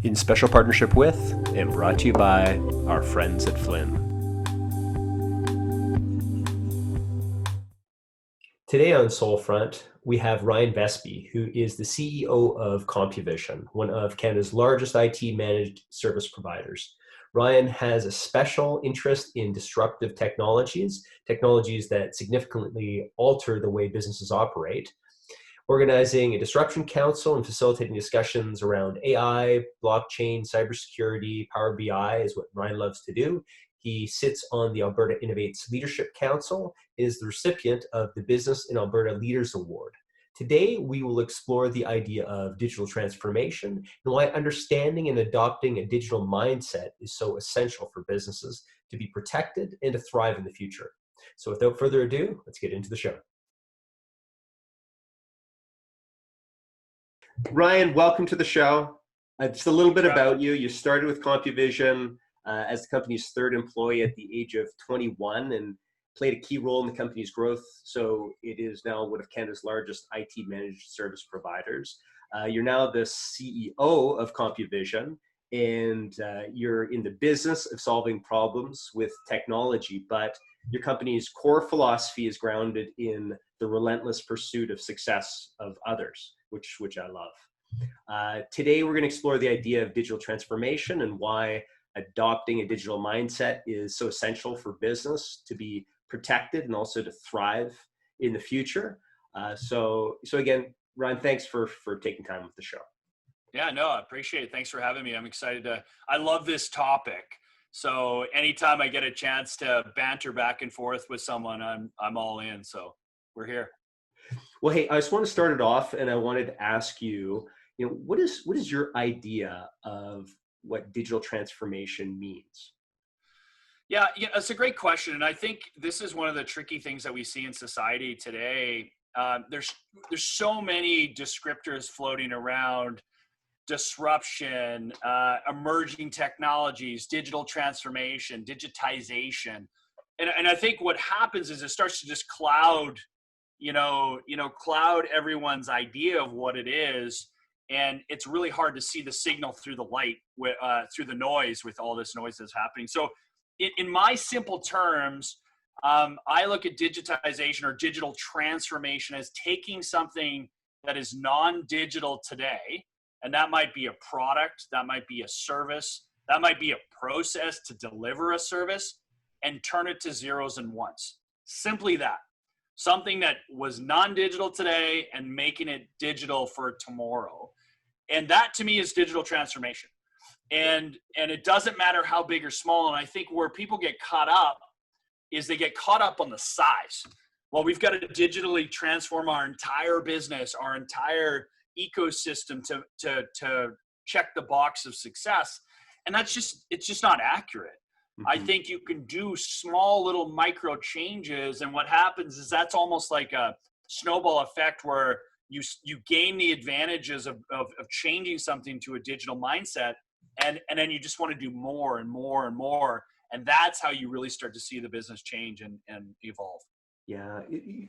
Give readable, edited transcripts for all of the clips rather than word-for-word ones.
in special partnership with and brought to you by our friends at FLYN. Today on Soulfront, we have Ryan Vestby, who is the CEO of CompuVision, one of Canada's largest IT managed service providers. Ryan has a special interest in disruptive technologies that significantly alter the way businesses operate. Organizing a disruption council and facilitating discussions around AI, blockchain, cybersecurity, Power BI is what Ryan loves to do. He sits on the Alberta Innovates Leadership Council, is the recipient of the Business in Alberta Leaders Award. Today, we will explore the idea of digital transformation and why understanding and adopting a digital mindset is so essential for businesses to be protected and to thrive in the future. So without further ado, let's get into the show. Ryan, welcome to the show. Just a little bit about you. You started with CompuVision as the company's third employee at the age of 21 and played a key role in the company's growth. So it is now one of Canada's largest IT managed service providers. You're now the CEO of CompuVision, and you're in the business of solving problems with technology, but your company's core philosophy is grounded in the relentless pursuit of success of others, which I love. Today, we're going to explore the idea of digital transformation and why adopting a digital mindset is so essential for business to be protected and also to thrive in the future. So again, Ryan, thanks for taking time with the show. Yeah, no, I appreciate it. Thanks for having me. I'm excited I love this topic. So anytime I get a chance to banter back and forth with someone, I'm all in. So we're here. Well, hey, I just want to start it off, and I wanted to ask you, what is your idea of what digital transformation means? Yeah, it's a great question. And I think this is one of the tricky things that we see in society today. There's so many descriptors floating around: disruption, emerging technologies, digital transformation, digitization. And I think what happens is it starts to just cloud everyone's idea of what it is. And it's really hard to see the signal through the light, through the noise, with all this noise that's happening. So in my simple terms, I look at digitization or digital transformation as taking something that is non-digital today, and that might be a product, that might be a service, that might be a process to deliver a service, and turn it to zeros and ones. Simply that. Something that was non-digital today and making it digital for tomorrow. And that to me is digital transformation. And it doesn't matter how big or small. And I think where people get caught up is they get caught up on the size. Well, we've got to digitally transform our entire business, our entire ecosystem to check the box of success. And it's just not accurate. I think you can do small little micro changes, and what happens is that's almost like a snowball effect where you gain the advantages of changing something to a digital mindset, and then you just want to do more and more and more, and that's how you really start to see the business change and evolve. Yeah,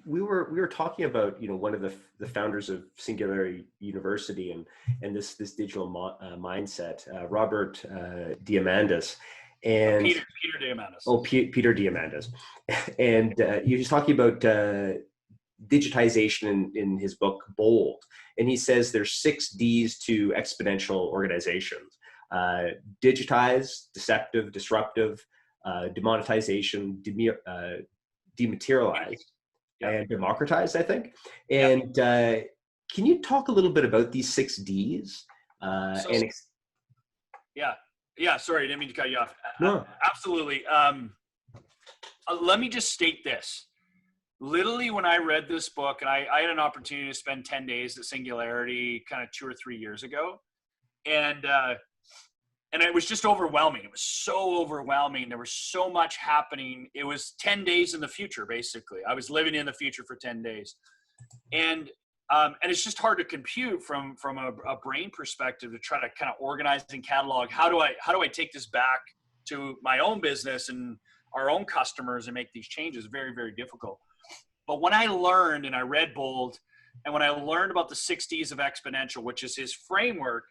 we were talking about one of the founders of Singularity University and this digital mindset, Robert Diamandis. And Peter Diamandis. Oh, Peter Diamandis. And he was talking about digitization in his book, Bold. And he says there's 6 Ds to exponential organizations: digitize, deceptive, disruptive, demonetization, dematerialize, and democratize, I think. And can you talk a little bit about these 6 Ds? Yeah, sorry, I didn't mean to cut you off. No. Absolutely. Let me just state this. Literally, when I read this book, and I had an opportunity to spend 10 days at Singularity kind of 2 or 3 years ago, and it was just overwhelming. It was so overwhelming. There was so much happening. It was 10 days in the future, basically. I was living in the future for 10 days. And it's just hard to compute from a brain perspective to try to kind of organize and catalog. How do I take this back to my own business and our own customers and make these changes? Very, very difficult. But when I learned and I read Bold, and when I learned about the 6 Ds of exponential, which is his framework,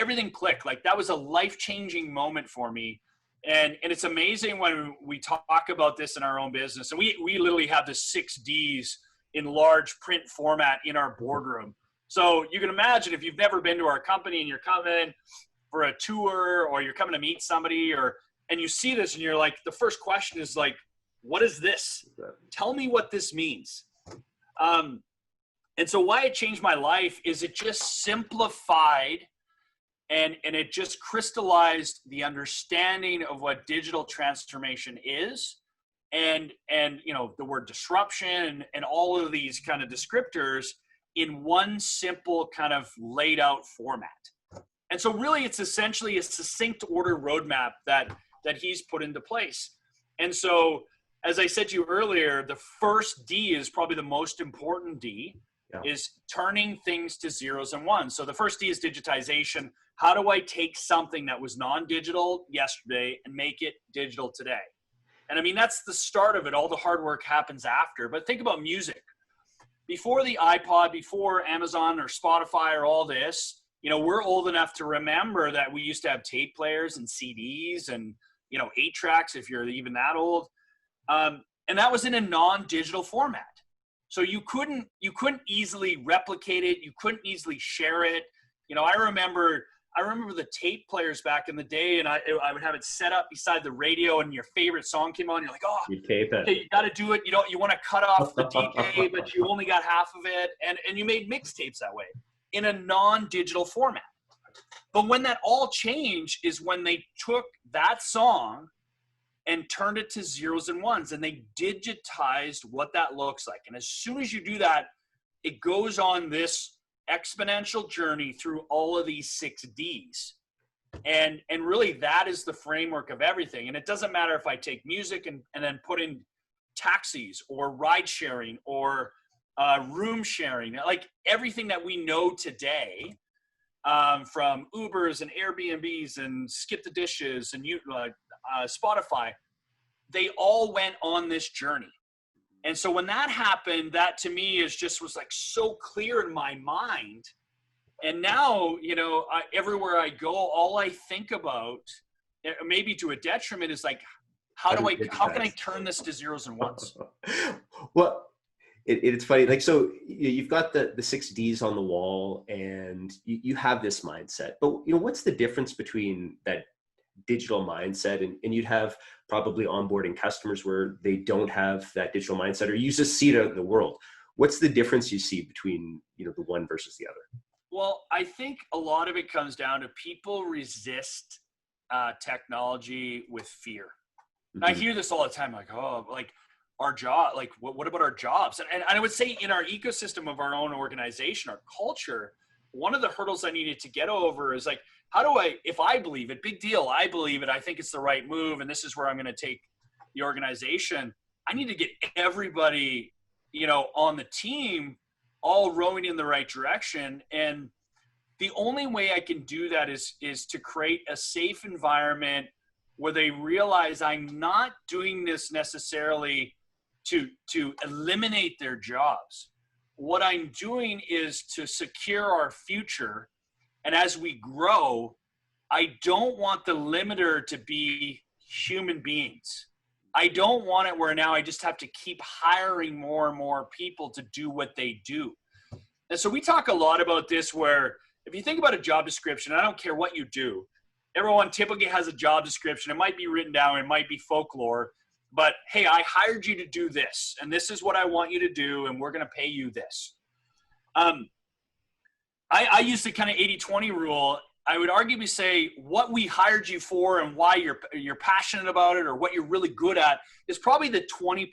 everything clicked. Like that was a life-changing moment for me. And it's amazing when we talk about this in our own business. And we literally have the 6 Ds in large print format in our boardroom. So you can imagine if you've never been to our company and you're coming for a tour or you're coming to meet somebody and you see this and you're like, the first question is like, what is this? Tell me what this means. And so why it changed my life is it just simplified and it just crystallized the understanding of what digital transformation is and you know, the word disruption and all of these kind of descriptors in one simple kind of laid out format. And so really it's essentially a succinct order roadmap that he's put into place. And so, as I said to you earlier, the first D is probably the most important D, is turning things to zeros and ones. So the first D is digitization. How do I take something that was non-digital yesterday and make it digital today? And I mean, that's the start of it. All the hard work happens after. But think about music. Before the iPod, before Amazon or Spotify or all this, you know, we're old enough to remember that we used to have tape players and CDs and, you know, 8-tracks if you're even that old. And that was in a non-digital format. So you couldn't easily replicate it. You couldn't easily share it. You know, I remember the tape players back in the day, and I would have it set up beside the radio, and your favorite song came on. You're like, oh, you tape it. Okay, you got to do it. You want to cut off the DJ, but you only got half of it, and you made mixtapes that way in a non-digital format. But when that all changed is when they took that song and turned it to zeros and ones, and they digitized what that looks like. And as soon as you do that, it goes on this exponential journey through all of these 6 Ds. And really that is the framework of everything. And it doesn't matter if I take music and then put in taxis or ride sharing or room sharing, like everything that we know today, from Ubers and Airbnbs and Skip the Dishes and Spotify, they all went on this journey. And so when that happened, that to me was like so clear in my mind. And now, you know, everywhere I go, all I think about, maybe to a detriment, is like, how can I turn this to zeros and ones? Well, it's funny. Like, so you've got the 6 Ds on the wall and you have this mindset, but you know, what's the difference between that digital mindset and you'd have probably onboarding customers where they don't have that digital mindset, or you just see it out in the world? What's the difference you see between, you know, the one versus the other? Well, I think a lot of it comes down to people resist technology with fear. Mm-hmm. I hear this all the time, like, oh, like our job, like what about our jobs? And I would say in our ecosystem of our own organization, our culture, one of the hurdles I needed to get over is like, how do I, if I believe it, big deal, I believe it, I think it's the right move, and this is where I'm going to take the organization. I need to get everybody, you know, on the team all rowing in the right direction. And the only way I can do that is to create a safe environment where they realize I'm not doing this necessarily to eliminate their jobs. What I'm doing is to secure our future. And as we grow, I don't want the limiter to be human beings. I don't want it where now I just have to keep hiring more and more people to do what they do. And so we talk a lot about this, where if you think about a job description, I don't care what you do, everyone typically has a job description. It might be written down, it might be folklore, but hey, I hired you to do this, and this is what I want you to do, and we're going to pay you this. I use the kind of 80-20 rule. I would arguably say what we hired you for and why you're passionate about it or what you're really good at is probably the 20%.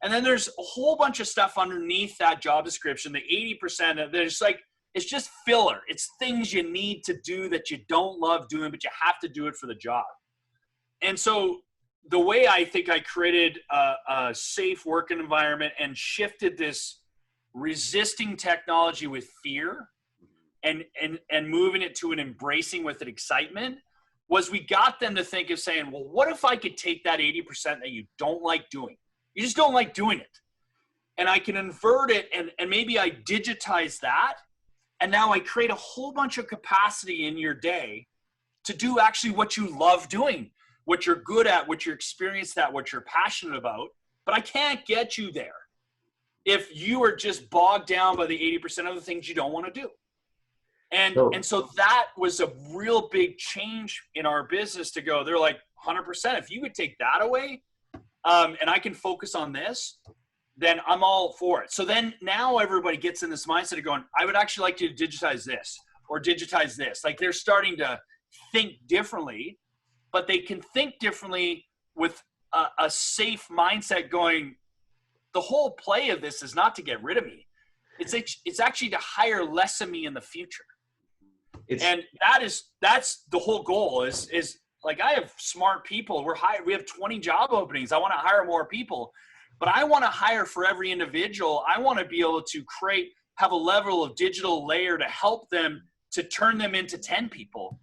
And then there's a whole bunch of stuff underneath that job description, the 80%, there's like, it's just filler. It's things you need to do that you don't love doing, but you have to do it for the job. And so the way I think I created a safe working environment and shifted this resisting technology with fear and moving it to an embracing with an excitement was we got them to think of saying, well, what if I could take that 80% that you don't like doing? You just don't like doing it. And I can invert it and maybe I digitize that. And now I create a whole bunch of capacity in your day to do actually what you love doing, what you're good at, what you're experienced at, what you're passionate about. But I can't get you there if you are just bogged down by the 80% of the things you don't want to do. And so that was a real big change in our business to go, they're like 100%, if you could take that away, and I can focus on this, then I'm all for it. So then now everybody gets in this mindset of going, I would actually like to digitize this or digitize this. Like they're starting to think differently, but they can think differently with a safe mindset going, the whole play of this is not to get rid of me. It's actually to hire less of me in the future. And that's the whole goal is like, I have smart people. We have 20 job openings. I want to hire more people, but I want to hire for every individual. I want to be able to have a level of digital layer to help them to turn them into 10 people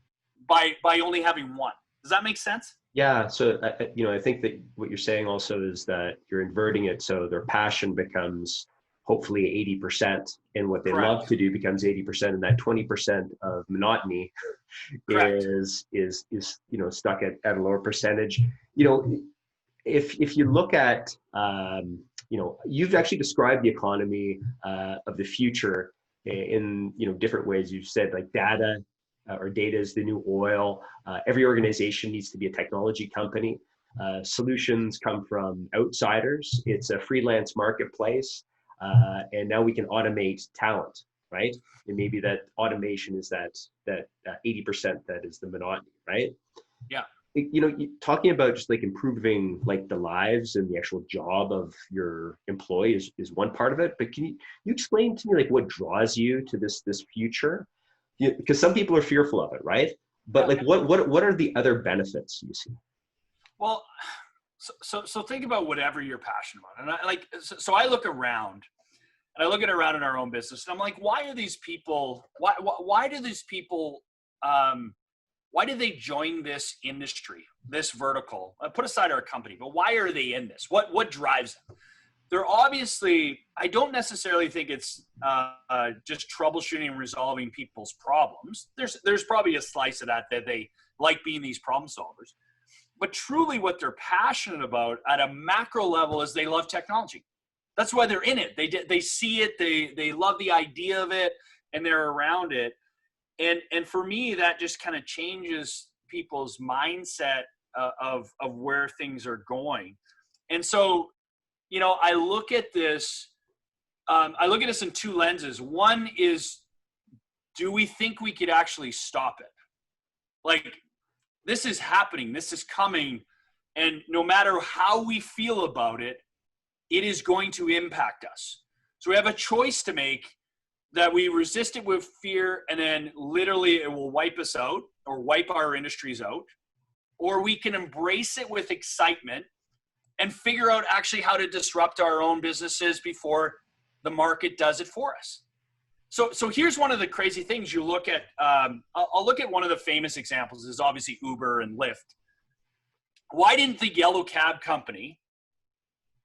by only having one. Does that make sense? Yeah. So, I think that what you're saying also is that you're inverting it. So their passion becomes hopefully 80%, and what they love to do becomes 80%, and that 20% of monotony is stuck at a lower percentage. If you look at you've actually described the economy of the future in different ways. You've said like data is the new oil. Every organization needs to be a technology company. Solutions come from outsiders. It's a freelance marketplace. And now we can automate talent, right? And maybe that automation is that 80% that is the monotony, right? Yeah. Talking about just like improving like the lives and the actual job of your employee is one part of it. But can you explain to me like what draws you to this future? Because some people are fearful of it, right? But what are the other benefits you see? Well, so think about whatever you're passionate about. And so I look around, and I look around in our own business, and I'm like, why do these people, why do they join this industry, this vertical? Put aside our company, but why are they in this? What drives them? They're obviously, I don't necessarily think it's just troubleshooting and resolving people's problems. There's probably a slice of that they like being these problem solvers. But truly what they're passionate about at a macro level is they love technology. That's why they're in it. They see it, they love the idea of it, and they're around it. And for me, that just kind of changes people's mindset of where things are going. And so, I look at this in two lenses. One is, do we think we could actually stop it? Like, this is happening, this is coming, and no matter how we feel about it, it is going to impact us. So we have a choice to make, that we resist it with fear and then literally it will wipe us out or wipe our industries out, or we can embrace it with excitement and figure out actually how to disrupt our own businesses before the market does it for us. So here's one of the crazy things. You look at, I'll look at one of the famous examples is obviously Uber and Lyft. Why didn't the yellow cab company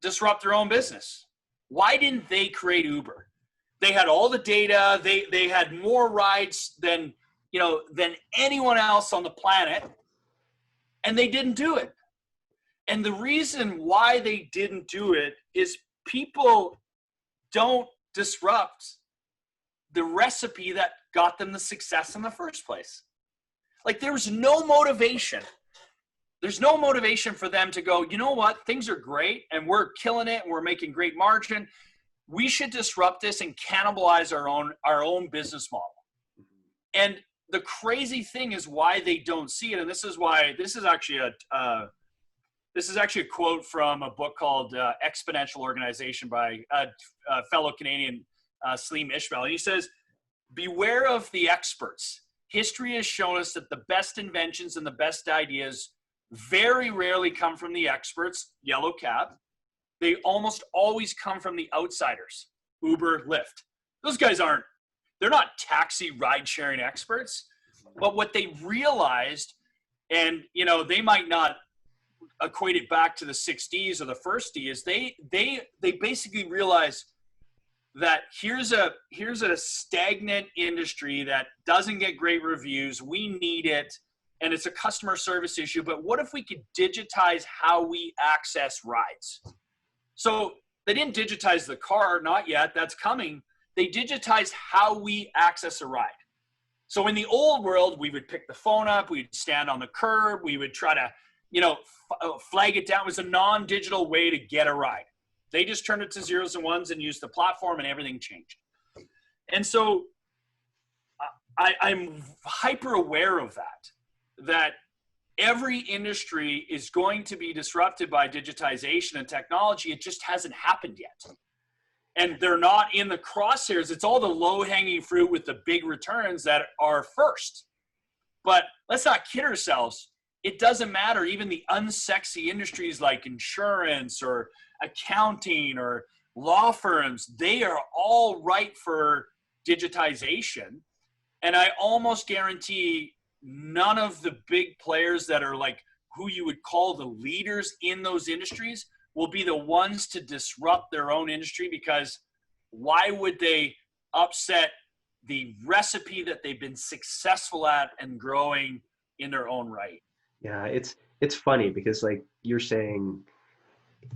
disrupt their own business? Why didn't they create Uber? They had all the data. They had more rides than anyone else on the planet, and they didn't do it. And the reason why they didn't do it is people don't disrupt the recipe that got them the success in the first place. Like, there was no motivation. There's no motivation for them to go, you know what, things are great and we're killing it and we're making great margin. We should disrupt this and cannibalize our own business model. And the crazy thing is why they don't see it. And this is actually a quote from a book called Exponential Organization by a fellow Canadian, Salim Ismail. And he says, beware of the experts. History has shown us that the best inventions and the best ideas very rarely come from the experts, yellow cab. They almost always come from the outsiders, Uber, Lyft. Those guys they're not taxi ride sharing experts, but what they realized, and they might not equate it back to the 6 Ds or the first D, is they basically realized that here's a stagnant industry that doesn't get great reviews. We need it, and it's a customer service issue. But what if we could digitize how we access rides? So they didn't digitize the car, not yet. That's coming. They digitized how we access a ride. So in the old world, we would pick the phone up, we'd stand on the curb, we would try to, flag it down. It was a non-digital way to get a ride. They just turned it to zeros and ones and used the platform, and everything changed. And so I'm hyper aware of that every industry is going to be disrupted by digitization and technology. It just hasn't happened yet. And they're not in the crosshairs. It's all the low-hanging fruit with the big returns that are first. But let's not kid ourselves. It doesn't matter. Even the unsexy industries like insurance or accounting or law firms, they are all ripe for digitization. And I almost guarantee none of the big players that are like who you would call the leaders in those industries will be the ones to disrupt their own industry, because why would they upset the recipe that they've been successful at and growing in their own right? Yeah, it's funny because, like you're saying,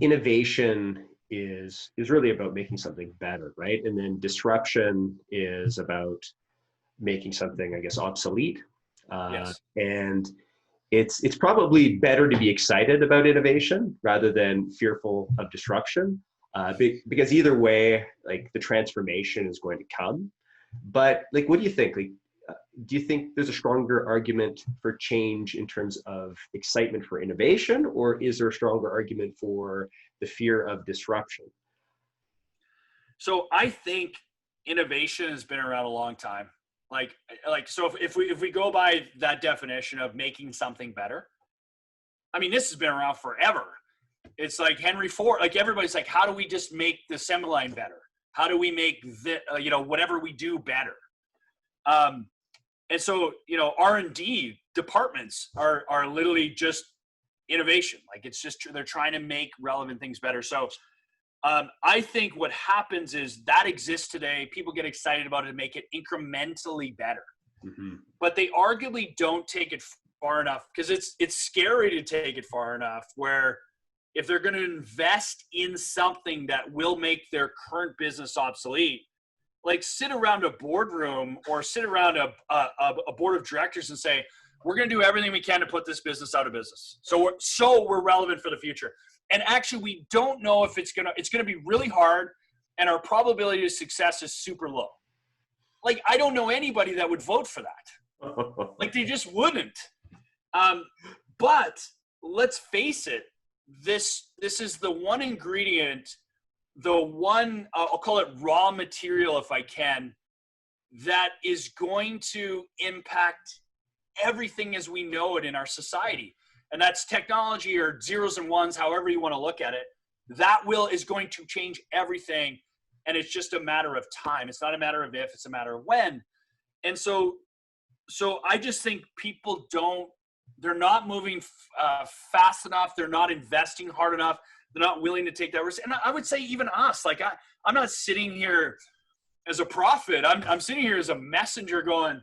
innovation is really about making something better, right? And then disruption is about making something, I guess, obsolete. Yes. And it's probably better to be excited about innovation rather than fearful of disruption, because either way, like, the transformation is going to come. But like, what do you think? Like, do you think there's a stronger argument for change in terms of excitement for innovation, or is there a stronger argument for the fear of disruption? So I think innovation has been around a long time. So if we go by that definition of making something better, I mean, this has been around forever. It's like Henry Ford, like everybody's like, how do we just make the assembly line better? How do we make whatever we do better? And so, R&D departments are literally just innovation. Like, it's just, they're trying to make relevant things better. So I think what happens is that exists today. People get excited about it and make it incrementally better. Mm-hmm. But they arguably don't take it far enough, because it's scary to take it far enough, where if they're going to invest in something that will make their current business obsolete, like, sit around a boardroom or sit around a board of directors and say, we're going to do everything we can to put this business out of business, so we're relevant for the future. And actually, we don't know if it's going to be really hard, and our probability of success is super low. Like, I don't know anybody that would vote for that. Like, they just wouldn't. But let's face it, this is the one ingredient, the one, I'll call it raw material if I can, that is going to impact everything as we know it in our society. And that's technology, or zeros and ones, however you want to look at it. That is going to change everything. And it's just a matter of time. It's not a matter of if, it's a matter of when. And so I just think people they're not moving fast enough. They're not investing hard enough. They're not willing to take that risk. And I would say even us, like, I'm not sitting here as a prophet. I'm sitting here as a messenger going,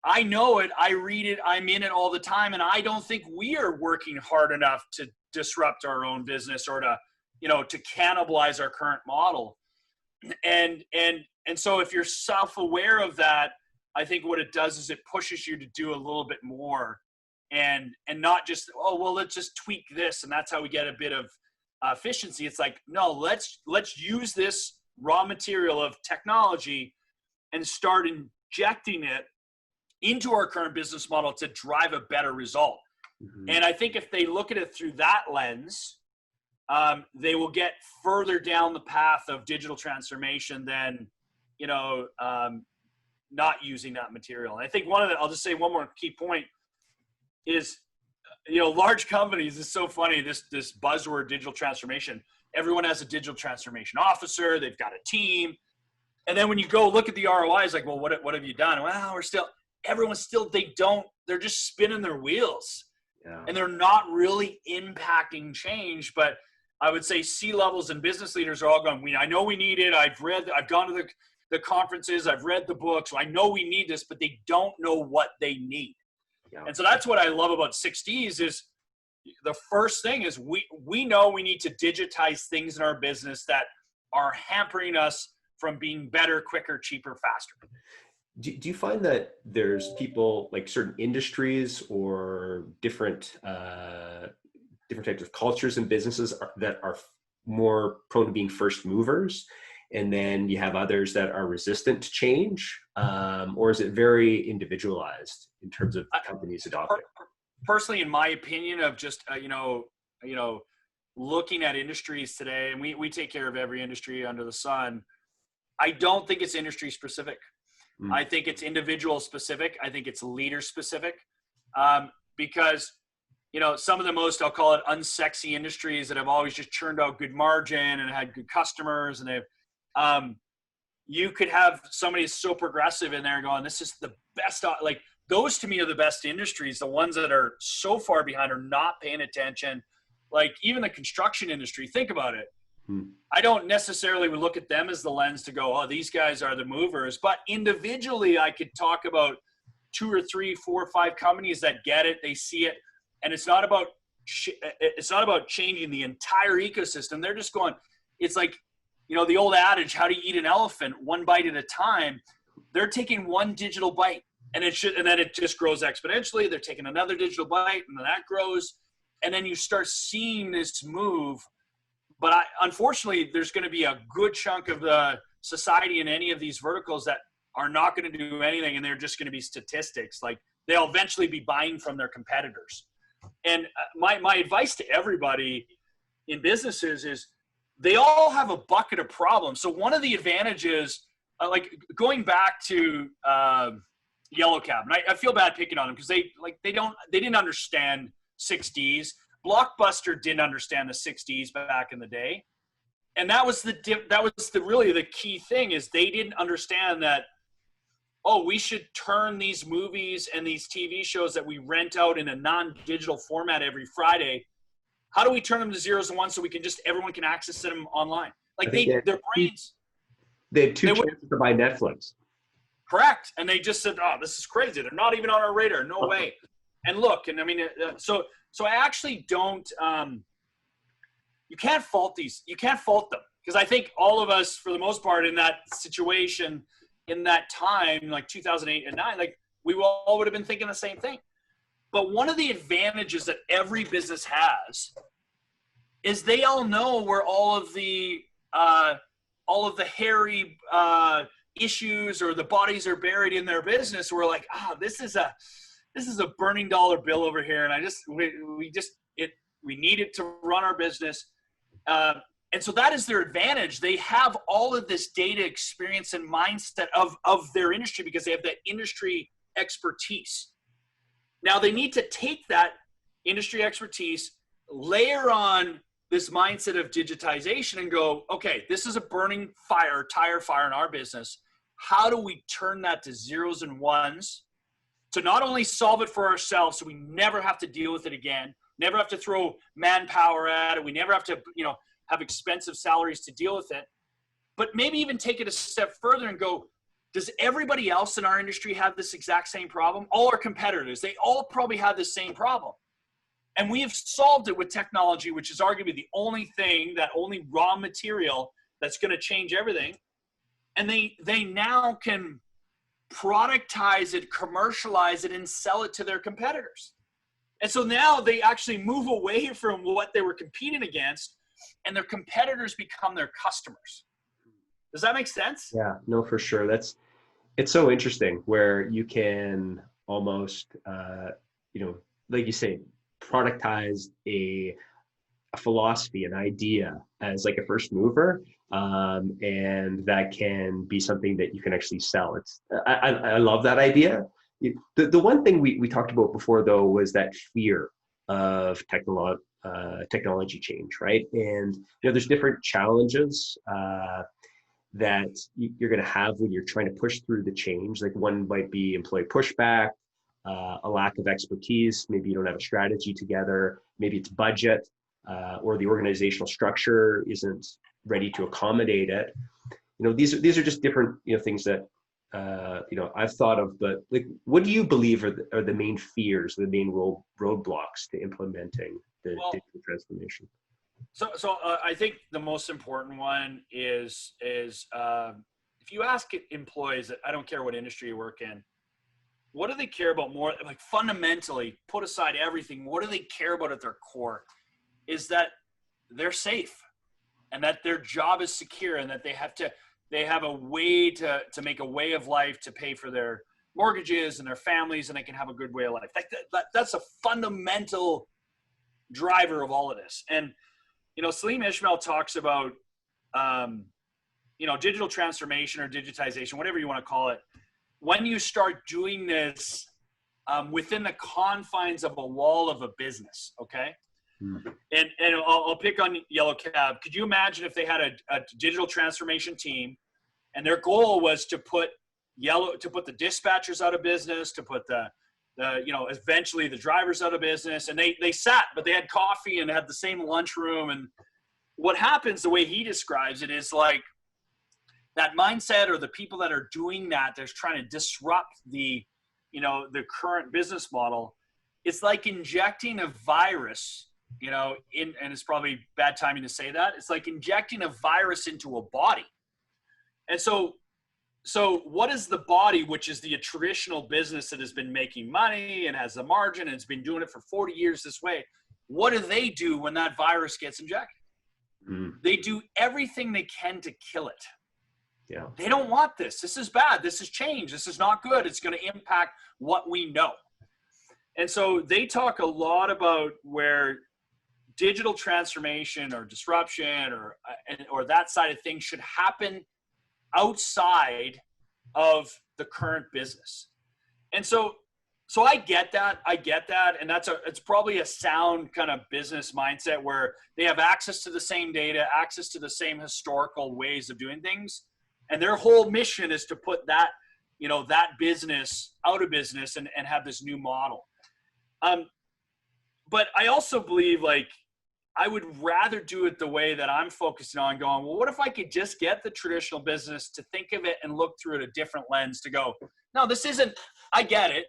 I know it, I read it, I'm in it all the time, and I don't think we are working hard enough to disrupt our own business or to cannibalize our current model. And so if you're self-aware of that, I think what it does is it pushes you to do a little bit more, and not just, oh, well, let's just tweak this and that's how we get a bit of efficiency. It's like, no, let's use this raw material of technology and start injecting it into our current business model to drive a better result. Mm-hmm. And I think if they look at it through that lens, they will get further down the path of digital transformation than, not using that material. And I think I'll just say one more key point is, large companies, it's so funny, this buzzword digital transformation, everyone has a digital transformation officer, they've got a team. And then when you go look at the ROIs, like, well, what have you done? Well, they're just spinning their wheels. Yeah. And they're not really impacting change. But I would say C-levels and business leaders are all going, I know we need it. I've gone to the conferences, I've read the books. I know we need this, but they don't know what they need. Yeah. And so that's what I love about 6Ds is the first thing is we know we need to digitize things in our business that are hampering us from being better, quicker, cheaper, faster. Do you find that there's people like certain industries or different types of cultures and businesses that are more prone to being first movers, and then you have others that are resistant to change, or is it very individualized in terms of companies adopting? Personally, in my opinion, of just looking at industries today, and we take care of every industry under the sun. I don't think it's industry specific. I think it's individual specific. I think it's leader specific, because some of the most, I'll call it unsexy industries that have always just churned out good margin and had good customers, and they've you could have somebody so progressive in there going, this is the best. Like those to me are the best industries. The ones that are so far behind are not paying attention. Like even the construction industry, think about it. I don't necessarily look at them as the lens to go, oh, these guys are the movers. But individually, I could talk about 2 or 3, 4 or 5 companies that get it, they see it, and it's not about changing the entire ecosystem. They're just going. It's like the old adage, how do you eat an elephant? One bite at a time. They're taking one digital bite, and then it just grows exponentially. They're taking another digital bite, and then that grows, and then you start seeing this move. But unfortunately, there's going to be a good chunk of the society in any of these verticals that are not going to do anything, and they're just going to be statistics. Like they'll eventually be buying from their competitors. And my advice to everybody in businesses is they all have a bucket of problems. So one of the advantages, like going back to Yellow Cab, and I feel bad picking on them because they didn't understand 6Ds. Blockbuster didn't understand the 6Ds back in the day, and that was really the key thing is they didn't understand that. Oh, we should turn these movies and these TV shows that we rent out in a non-digital format every Friday. How do we turn them to zeros and ones so everyone can access them online? Like their brains. They had 2 chances to buy Netflix. Correct, and they just said, "Oh, this is crazy. They're not even on our radar. No way." And look, and I mean, so I actually don't, you can't fault them because I think all of us, for the most part, in that situation, in that time, like 2008 and 9, like we all would have been thinking the same thing. But one of the advantages that every business has is they all know where all of the hairy issues or the bodies are buried in their business. We're like, this is a burning dollar bill over here, and we need it to run our business. And so that is their advantage. They have all of this data, experience, and mindset of their industry because they have that industry expertise. Now they need to take that industry expertise, layer on this mindset of digitization and go, okay, this is a burning tire fire in our business. How do we turn that to zeros and ones to not only solve it for ourselves so we never have to deal with it again, never have to throw manpower at it, we never have to, have expensive salaries to deal with it, but maybe even take it a step further and go, does everybody else in our industry have this exact same problem? All our competitors, they all probably have the same problem. And we have solved it with technology, which is arguably the only raw material that's going to change everything. And they now can productize it, commercialize it, and sell it to their competitors. And so now they actually move away from what they were competing against, and their competitors become their customers. Does that make sense? Yeah, no, for sure. It's so interesting where you can almost, like you say, productize a philosophy, an idea as like a first mover, and that can be something that you can actually sell. I love that idea. The one thing we talked about before though was that fear of technology change, right? And there's different challenges that you're going to have when you're trying to push through the change. Like one might be employee pushback, a lack of expertise. Maybe you don't have a strategy together. Maybe it's budget. or the organizational structure isn't ready to accommodate it. These are just different, things that, I've thought of, but like, what do you believe are the main fears, the main roadblocks to implementing the digital transformation? So I think the most important one is if you ask employees, I don't care what industry you work in, what do they care about more? Like fundamentally, put aside everything, what do they care about at their core? Is that they're safe and that their job is secure and that they have a way to make a way of life to pay for their mortgages and their families, and they can have a good way of life. That's a fundamental driver of all of this. And Salim Ismail talks about, digital transformation or digitization, whatever you want to call it. When you start doing this within the confines of a wall of a business, okay? And I'll pick on Yellow Cab. Could you imagine if they had a digital transformation team, and their goal was to put the dispatchers out of business, to put eventually the drivers out of business, and they sat, but they had coffee and had the same lunchroom. And what happens, the way he describes it, is like that mindset, or the people that are doing that, they're trying to disrupt the current business model. It's like injecting a virus, and it's probably bad timing to say that. It's like injecting a virus into a body. And so what is the body, which is the traditional business that has been making money and has a margin and has been doing it for 40 years this way? What do they do when that virus gets injected? They do everything they can to kill it. Yeah. They don't want this. This is bad. This is change. This is not good. It's going to impact what we know. And so they talk a lot about where digital transformation or disruption or that side of things should happen outside of the current business. And so I get that. And it's probably a sound kind of business mindset where they have access to the same data, access to the same historical ways of doing things. And their whole mission is to put that business out of business and have this new model. But I also believe, like, I would rather do it the way that I'm focusing on, going, well, what if I could just get the traditional business to think of it and look through it a different lens, to go, no, this isn't, I get it.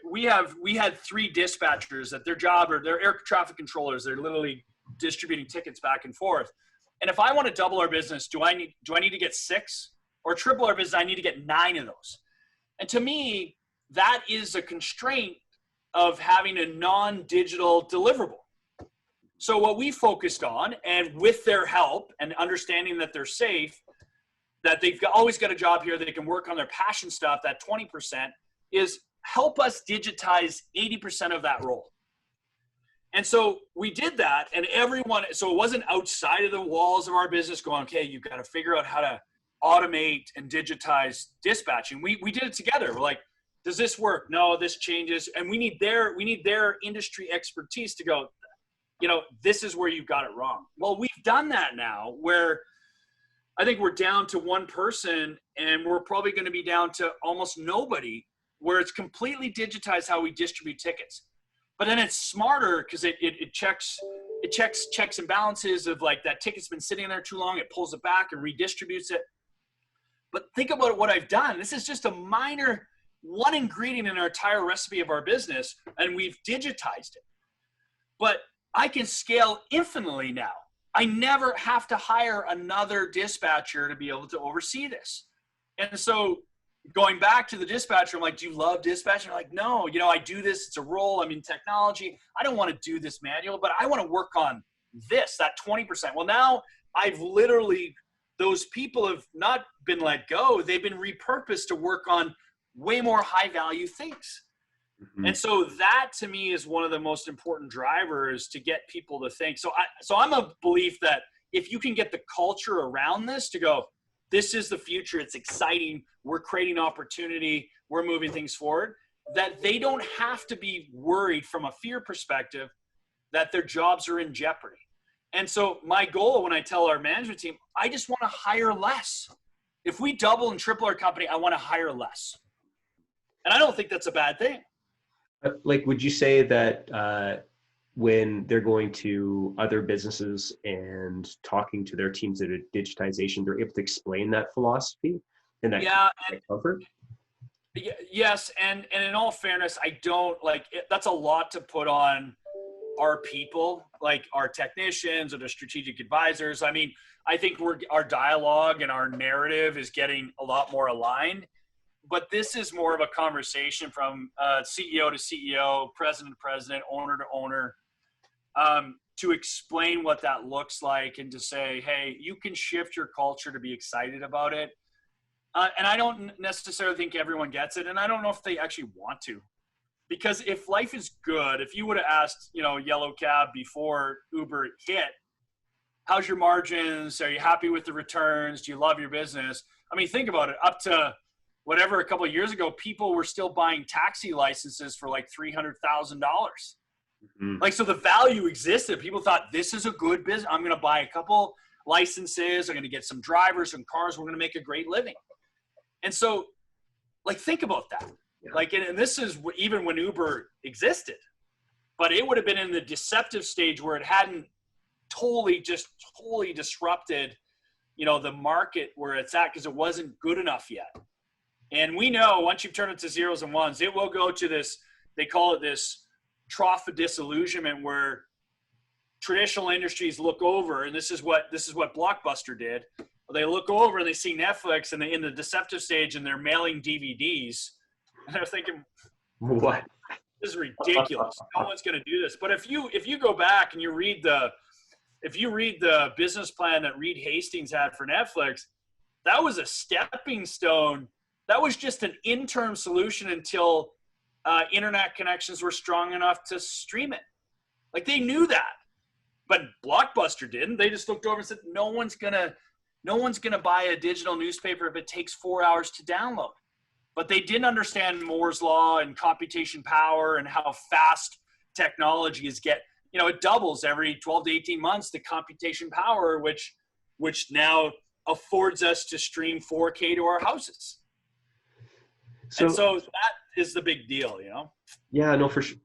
We had 3 dispatchers that their job, or their air traffic controllers, they're literally distributing tickets back and forth. And if I want to double our business, do I need to get 6, or triple our business? I need to get 9 of those. And to me, that is a constraint of having a non-digital deliverable. So what we focused on, and with their help and understanding that they're safe, that they've always got a job here, that they can work on their passion stuff, that 20%, is help us digitize 80% of that role. And so we did that, and so it wasn't outside of the walls of our business going, okay, you've got to figure out how to automate and digitize dispatching. We did it together. We're like, does this work? No, this changes. And we need their industry expertise to go, this is where you got it wrong. Well, we've done that now, where I think we're down to 1 person, and we're probably going to be down to almost nobody, where it's completely digitized how we distribute tickets. But then it's smarter because it checks and balances of, like, that ticket's been sitting there too long. It pulls it back and redistributes it. But think about what I've done. This is just a minor one ingredient in our entire recipe of our business, and we've digitized it. But I can scale infinitely now. I never have to hire another dispatcher to be able to oversee this. And so going back to the dispatcher, I'm like, do you love dispatching? They're like, no, I do this. It's a role. I'm in technology. I don't want to do this manual, but I want to work on this, that 20%. Well, now I've literally, those people have not been let go. They've been repurposed to work on way more high value things. Mm-hmm. And so that, to me, is one of the most important drivers to get people to think. So I'm a belief that if you can get the culture around this to go, this is the future, it's exciting, we're creating opportunity, we're moving things forward, that they don't have to be worried from a fear perspective that their jobs are in jeopardy. And so my goal, when I tell our management team, I just want to hire less. If we double and triple our company, I want to hire less. And I don't think that's a bad thing. Like, would you say that when they're going to other businesses and talking to their teams that are digitization, they're able to explain that philosophy and that comfort? Yes, and in all fairness, I don't like it, that's a lot to put on our people, like our technicians or the strategic advisors. I mean, I think our dialogue and our narrative is getting a lot more aligned, but this is more of a conversation from CEO to CEO, president to president, owner to owner, to explain what that looks like and to say, hey, you can shift your culture to be excited about it. And I don't necessarily think everyone gets it, and I don't know if they actually want to. Because if life is good, if you would have asked, Yellow Cab before Uber hit, how's your margins? Are you happy with the returns? Do you love your business? I mean, think about it. Up to whatever, a couple of years ago, people were still buying taxi licenses for like $300,000. Mm-hmm. Like, so the value existed. People thought, this is a good business. I'm going to buy a couple licenses. I'm going to get some drivers and cars. We're going to make a great living. And so, like, think about that. Yeah. Like, and this is even when Uber existed, but it would have been in the deceptive stage where it hadn't totally disrupted, the market where it's at, because it wasn't good enough yet. And we know once you've turned it to zeros and ones, it will go to this, they call it this trough of disillusionment, where traditional industries look over, and this is what Blockbuster did. They look over and they see Netflix and they're in the deceptive stage and they're mailing DVDs. And they're thinking, what? This is ridiculous. No one's going to do this. But if you go back and you read the business plan that Reed Hastings had for Netflix, that was a stepping stone. That was just an interim solution until internet connections were strong enough to stream it. Like, they knew that, but Blockbuster didn't. They just looked over and said, no one's gonna buy a digital newspaper if it takes 4 hours to download. But they didn't understand Moore's law and computation power and how fast technology is it doubles every 12 to 18 months, the computation power, which now affords us to stream 4K to our houses. So that is the big deal, Yeah, no, for sure.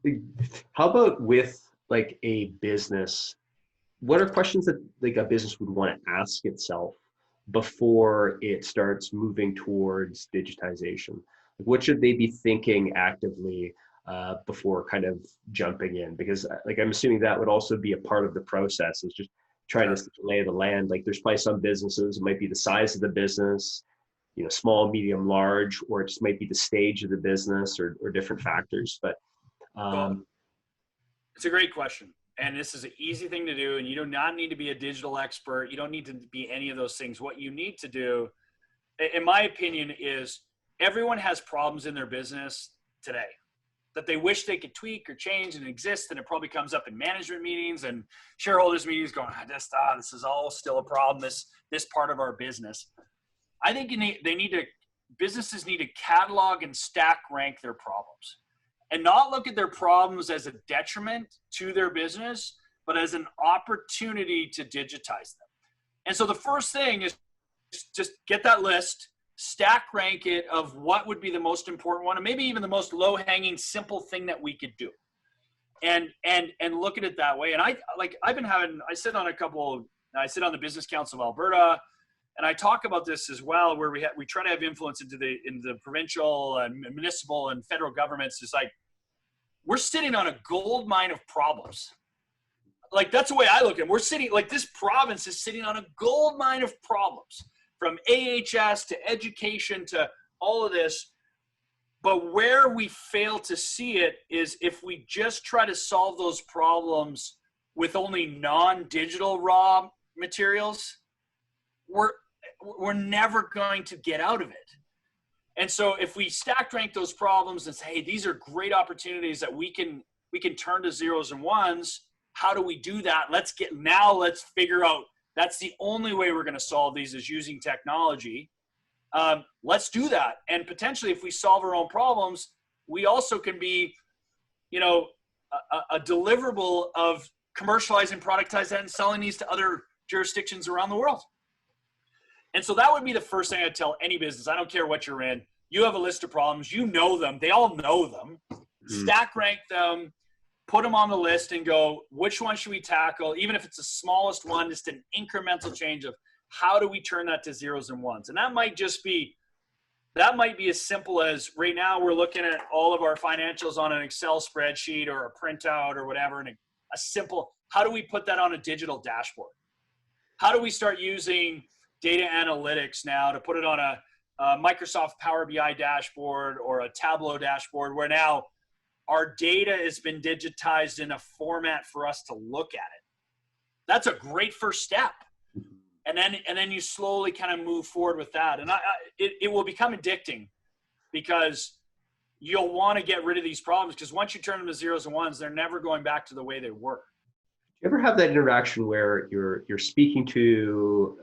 How about with like a business? What are questions that like a business would want to ask itself before it starts moving towards digitization? Like, what should they be thinking actively before kind of jumping in? Because like, I'm assuming that would also be a part of the process, is just trying to lay the land. Like, there's probably some businesses, it might be the size of the business, small, medium, large, or it just might be the stage of the business or different factors. But it's a great question. And this is an easy thing to do. And you do not need to be a digital expert. You don't need to be any of those things. What you need to do, in my opinion, is everyone has problems in their business today that they wish they could tweak or change and exist. And it probably comes up in management meetings and shareholders meetings going, this is all still a problem, this part of our business. I think businesses need to catalog and stack rank their problems, and not look at their problems as a detriment to their business, but as an opportunity to digitize them. And so the first thing is just get that list, stack rank it of what would be the most important one, and maybe even the most low-hanging, simple thing that we could do. And look at it that way. And I sit on the Business Council of Alberta, and I talk about this as well, where we try to have influence into the provincial and municipal and federal governments. It's like, we're sitting on a gold mine of problems. Like, that's the way I look at it. We're sitting, like, this province is sitting on a gold mine of problems, from AHS to education to all of this. But where we fail to see it is if we just try to solve those problems with only non-digital raw materials, we're never going to get out of it. And so if we stack rank those problems and say, hey, these are great opportunities that we can turn to zeros and ones, how do we do that? Let's figure out, that's the only way we're going to solve these, is using technology. Let's do that. And potentially, if we solve our own problems, we also can be, a deliverable of commercializing, productizing, and selling these to other jurisdictions around the world. And so that would be the first thing I'd tell any business. I don't care what you're in. You have a list of problems. You know them. They all know them. Stack rank them. put them on the list and go, which one should we tackle? Even if it's the smallest one, just an incremental change of how do we turn that to zeros and ones? And that might be as simple as right now we're looking at all of our financials on an Excel spreadsheet or a printout or whatever. And a simple, how do we put that on a digital dashboard? How do we start using data analytics now to put it on a Microsoft Power BI dashboard or a Tableau dashboard where now our data has been digitized in a format for us to look at it? That's a great first step. And then you slowly kind of move forward with that. And it will become addicting because you'll want to get rid of these problems, because once you turn them to zeros and ones, they're never going back to the way they were. Do you ever have that interaction where you're speaking to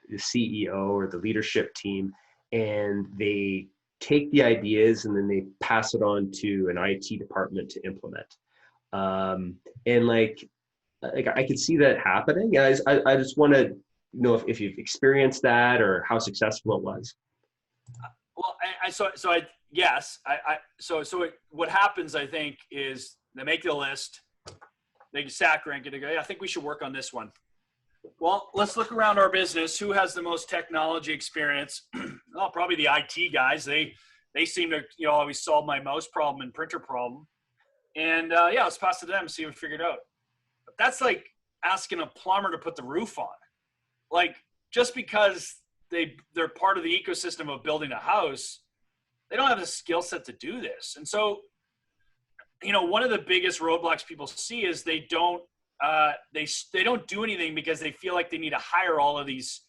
the CEO or the leadership team, and they take the ideas and then they pass it on to an IT department to implement? And like I could see that happening. I just want to know if you've experienced that or how successful it was. Well, what happens, I think, is they make the list, they stack rank it, they go, yeah, I think we should work on this one. Well, let's look around our business. Who has the most technology experience? Well, probably the IT guys. They seem to, always solve my mouse problem and printer problem. And let's pass it to them, see if we figure it out. But that's like asking a plumber to put the roof on. Like, just because they're part of the ecosystem of building a house, they don't have the skill set to do this. And so, one of the biggest roadblocks people see is they don't do anything because they feel like they need to hire all of these,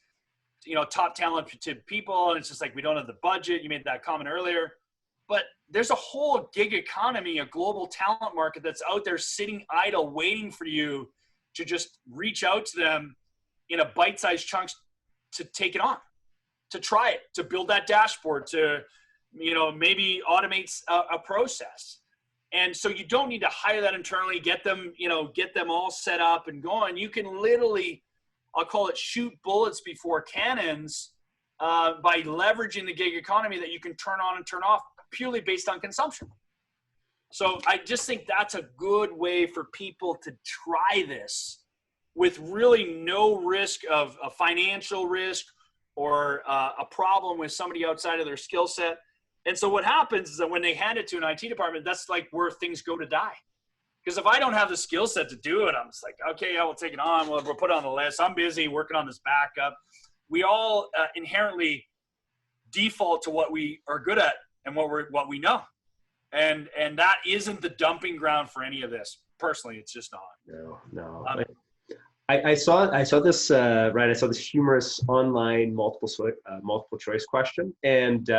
top talented people. And it's just like, we don't have the budget. You made that comment earlier, but there's a whole gig economy, a global talent market that's out there sitting idle, waiting for you to just reach out to them in a bite-sized chunks to take it on, to try it, to build that dashboard, to, maybe automate a process. And so you don't need to hire that internally, get them all set up and going. You can literally, I'll call it, shoot bullets before cannons by leveraging the gig economy that you can turn on and turn off purely based on consumption. So I just think that's a good way for people to try this with really no risk of a financial risk or a problem with somebody outside of their skill set. And so what happens is that when they hand it to an IT department, that's like where things go to die. Because if I don't have the skill set to do it, I'm just like, okay, yeah, we'll take it on. We'll put it on the list. I'm busy working on this backup. We all inherently default to what we are good at and what we know. And that isn't the dumping ground for any of this. Personally, it's just not. No. I saw this right. I saw this humorous online multiple choice question, and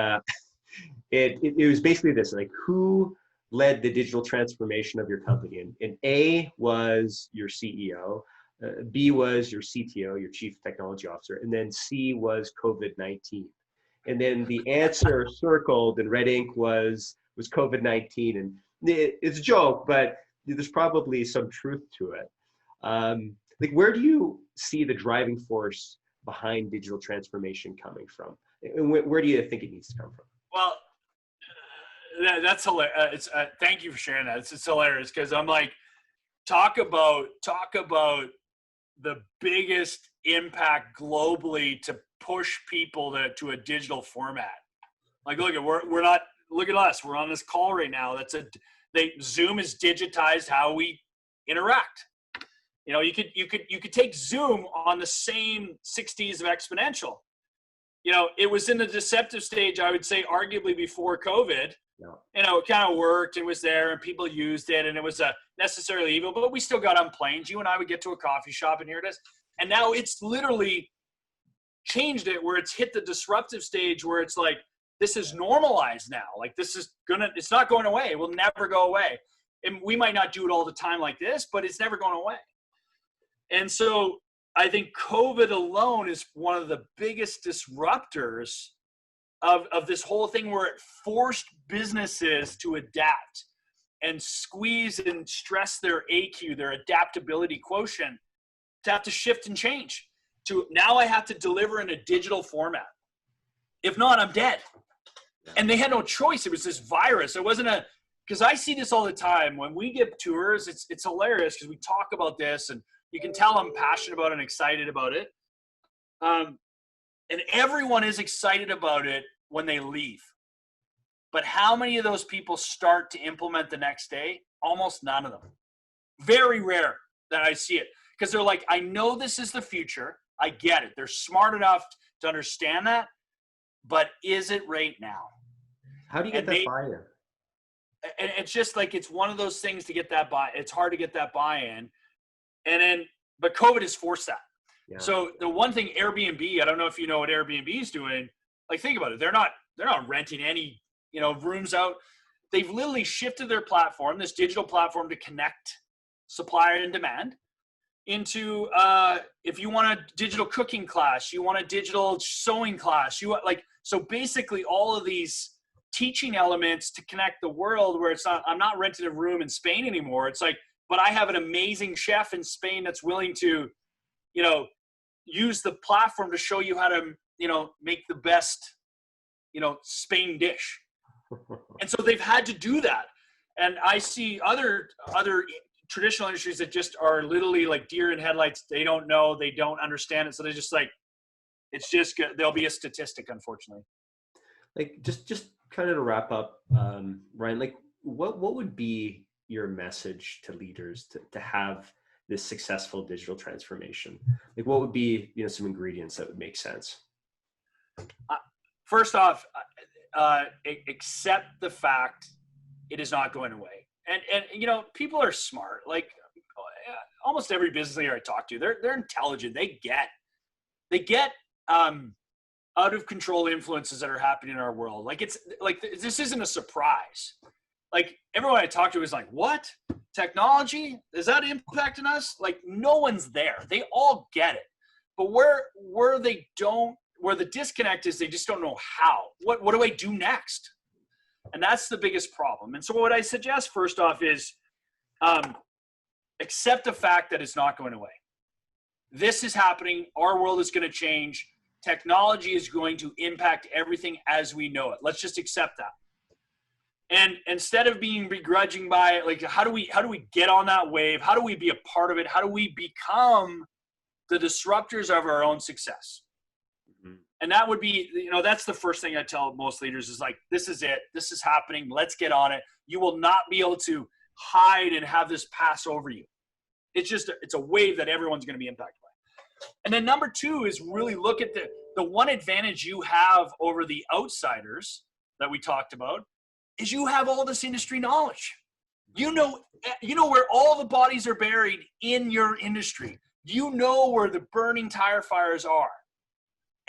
it was basically this: like, who led the digital transformation of your company? And A was your CEO, B was your CTO, your Chief Technology Officer, and then C was COVID-19. And then the answer circled in red ink was COVID-19, and it's a joke, but there's probably some truth to it. Like, where do you see the driving force behind digital transformation coming from? And where do you think it needs to come from? Well, that's hilarious. Thank you for sharing that. It's hilarious because I'm like, talk about the biggest impact globally to push people to a digital format. Like, look at us. We're on this call right now. Zoom has digitized how we interact. You could take Zoom on the same 60s of exponential. It was in the deceptive stage, I would say, arguably before COVID. Yeah. It kind of worked. It was there and people used it, and it was necessarily evil, but we still got on planes. You and I would get to a coffee shop, and here it is. And now it's literally changed it where it's hit the disruptive stage where it's like, this is normalized now. Like, it's not going away. It will never go away. And we might not do it all the time like this, but it's never going away. And so I think COVID alone is one of the biggest disruptors of this whole thing, where it forced businesses to adapt and squeeze and stress their AQ, their adaptability quotient, to have to shift and change. To now I have to deliver in a digital format. If not, I'm dead. And they had no choice. It was this virus. It wasn't because I see this all the time when we give tours. It's hilarious because we talk about this, and you can tell I'm passionate about it and excited about it. And everyone is excited about it when they leave. But how many of those people start to implement the next day? Almost none of them. Very rare that I see it, because they're like, I know this is the future. I get it. They're smart enough to understand that, but is it right now? How do you get that buy-in? And it's just like, it's one of those things to get that buy. It's hard to get that buy-in. But COVID has forced that. Yeah. So the one thing Airbnb, I don't know if you know what Airbnb is doing. Like, think about it. They're not renting any, rooms out. They've literally shifted their platform, this digital platform, to connect supply and demand into, if you want a digital cooking class, you want a digital sewing class, so basically all of these teaching elements to connect the world, where it's not, I'm not renting a room in Spain anymore. It's like, but I have an amazing chef in Spain that's willing to, use the platform to show you how to, make the best, Spain dish. And so they've had to do that. And I see other traditional industries that just are literally like deer in headlights. They don't know, they don't understand it. So they're just like, it's just good. There'll be a statistic, unfortunately. Like, just kind of to wrap up, Ryan, like what would be your message to leaders to have this successful digital transformation? Like, what would be, some ingredients that would make sense? First off, accept the fact it is not going away. And people are smart. Like, almost every business leader I talk to, they're intelligent. They get out of control influences that are happening in our world. Like, it's like, this isn't a surprise. Like, everyone I talk to is like, what? Technology? Is that impacting us? Like, no one's there. They all get it. But where the disconnect is, they just don't know how. What do I do next? And that's the biggest problem. And so what I suggest first off is accept the fact that it's not going away. This is happening. Our world is going to change. Technology is going to impact everything as we know it. Let's just accept that. And instead of being begrudging by it, like, how do we get on that wave? How do we be a part of it? How do we become the disruptors of our own success? Mm-hmm. And that would be, that's the first thing I tell most leaders is like, this is it. This is happening. Let's get on it. You will not be able to hide and have this pass over you. It's a wave that everyone's going to be impacted by. And then number two is really look at the one advantage you have over the outsiders that we talked about is you have all this industry knowledge. You know where all the bodies are buried in your industry. You know where the burning tire fires are.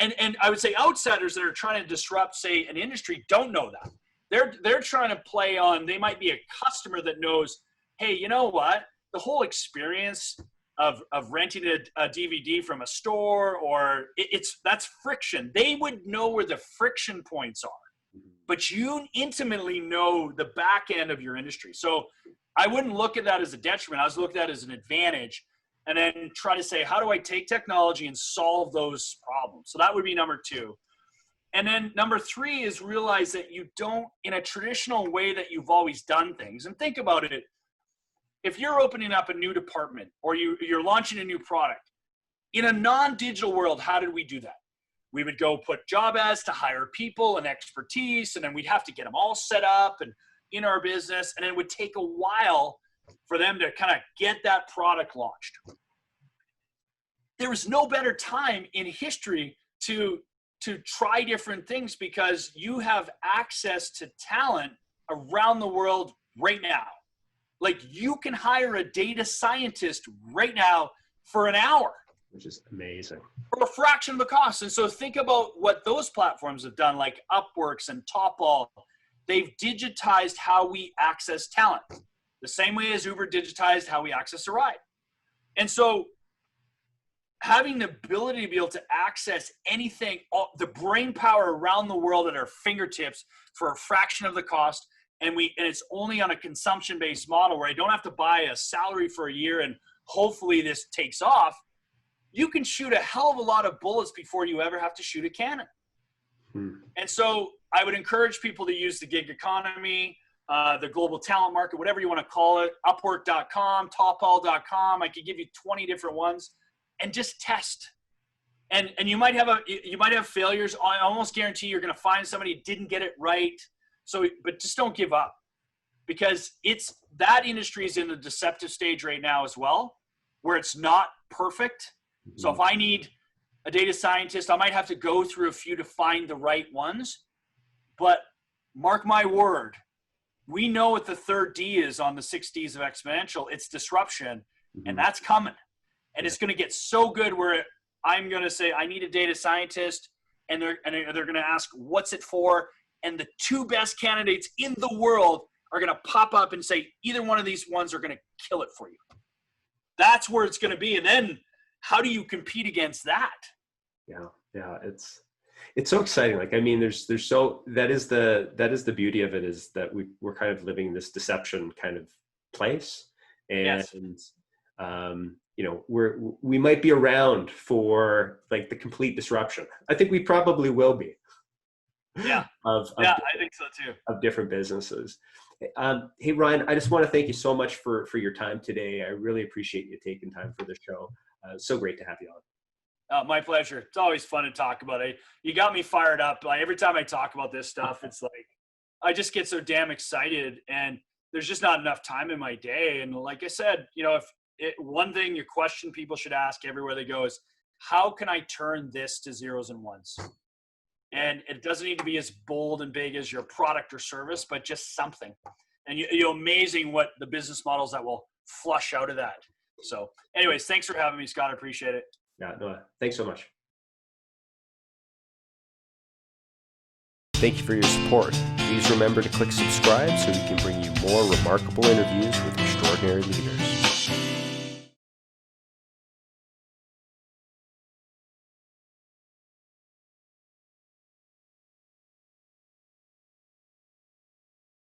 And I would say outsiders that are trying to disrupt, say, an industry don't know that. They're trying to play on, they might be a customer that knows, hey, you know what? The whole experience of renting a DVD from a store, or that's friction. They would know where the friction points are. But you intimately know the back end of your industry. So I wouldn't look at that as a detriment. I was looking at that as an advantage, and then try to say, how do I take technology and solve those problems? So that would be number two. And then number three is realize that you don't, in a traditional way that you've always done things. And think about it. If you're opening up a new department or you're launching a new product, in a non-digital world, how did we do that? We would go put job ads to hire people and expertise, and then we'd have to get them all set up and in our business, and it would take a while for them to kind of get that product launched. There was no better time in history to try different things because you have access to talent around the world right now. Like, you can hire a data scientist right now for an hour. Which is amazing. For a fraction of the cost. And so think about what those platforms have done, like Upworks and Topall. They've digitized how we access talent, the same way as Uber digitized how we access a ride. And so having the ability to be able to access anything, the brain power around the world at our fingertips for a fraction of the cost, and it's only on a consumption-based model where I don't have to buy a salary for a year and hopefully this takes off. You can shoot a hell of a lot of bullets before you ever have to shoot a cannon. And so I would encourage people to use the gig economy. the global talent market, whatever you want to call it, upwork.com, topall.com. I could give you 20 different ones and just test. And you might have failures. I almost guarantee you're going to find somebody who didn't get it right. So, but just don't give up, because that industry is in the deceptive stage right now as well, where it's not perfect. Mm-hmm. So if I need a data scientist, I might have to go through a few to find the right ones. But mark my word, we know what the third D is on the 6 Ds of exponential. It's disruption, mm-hmm. and that's coming. And it's going to get so good where I'm going to say, I need a data scientist, and they're going to ask, what's it for? And the 2 best candidates in the world are going to pop up and say, either one of these ones are going to kill it for you. That's where it's going to be. And then how do you compete against that? Yeah. It's so exciting. Like, I mean, that is the beauty of it, is that we're kind of living in this deception kind of place. And, yes. We might be around for like the complete disruption. I think we probably will be. Yeah. I think so too. Of different businesses. Hey, Ryan, I just want to thank you so much for your time today. I really appreciate you taking time for the show. So great to have you on. My pleasure. It's always fun to talk about it. You got me fired up. Like, every time I talk about this stuff, it's like, I just get so damn excited, and there's just not enough time in my day. And like I said, one thing, your question people should ask everywhere they go is, how can I turn this to zeros and ones? And it doesn't need to be as bold and big as your product or service, but just something. And you're amazing what the business models that will flush out of that. So anyways, thanks for having me, Scott. I appreciate it. Yeah, no, thanks so much. Thank you for your support. Please remember to click subscribe so we can bring you more remarkable interviews with extraordinary leaders.